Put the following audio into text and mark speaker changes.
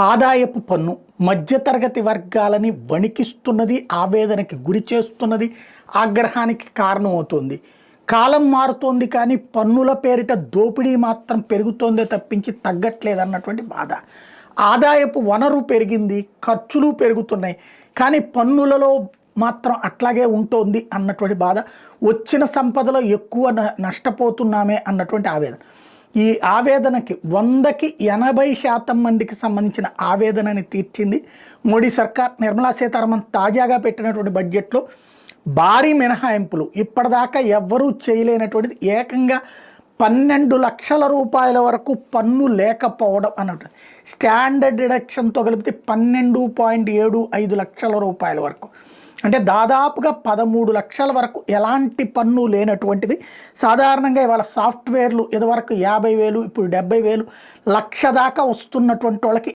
Speaker 1: ఆదాయపు పన్ను మధ్యతరగతి వర్గాలని వణికిస్తున్నది, ఆవేదనకి గురి చేస్తున్నది, ఆగ్రహానికి కారణమవుతుంది. కాలం మారుతోంది కానీ పన్నుల పేరిట దోపిడీ మాత్రం పెరుగుతోందే తప్పించి తగ్గట్లేదన్నటువంటి బాధ. ఆదాయపు వనరు పెరిగింది, ఖర్చులు పెరుగుతున్నాయి, కానీ పన్నులలో మాత్రం అట్లాగే ఉంటుంది అన్నటువంటి బాధ. వచ్చిన సంపదలో ఎక్కువ నష్టపోతున్నామే అన్నటువంటి ఆవేదన. ఈ ఆవేదనకి 100కి 80% మందికి సంబంధించిన ఆవేదనని తీర్చింది మోడీ సర్కార్. నిర్మలా సీతారామన్ తాజాగా పెట్టినటువంటి బడ్జెట్లో భారీ మినహాయింపులు ఇప్పటిదాకా ఎవ్వరూ చేయలేనటువంటిది, ఏకంగా 12 లక్షల రూపాయల వరకు పన్ను లేకపోవడం అన్నట్టు. స్టాండర్డ్ డిడక్షన్తో కలిపితే 12.75 లక్షల రూపాయల వరకు, అంటే దాదాపుగా 13 లక్షల వరకు ఎలాంటి పన్ను లేనటువంటిది. సాధారణంగా ఇవాళ సాఫ్ట్వేర్లు ఇదివరకు 50,000, ఇప్పుడు 70,000, లక్ష దాకా వస్తున్నటువంటి వాళ్ళకి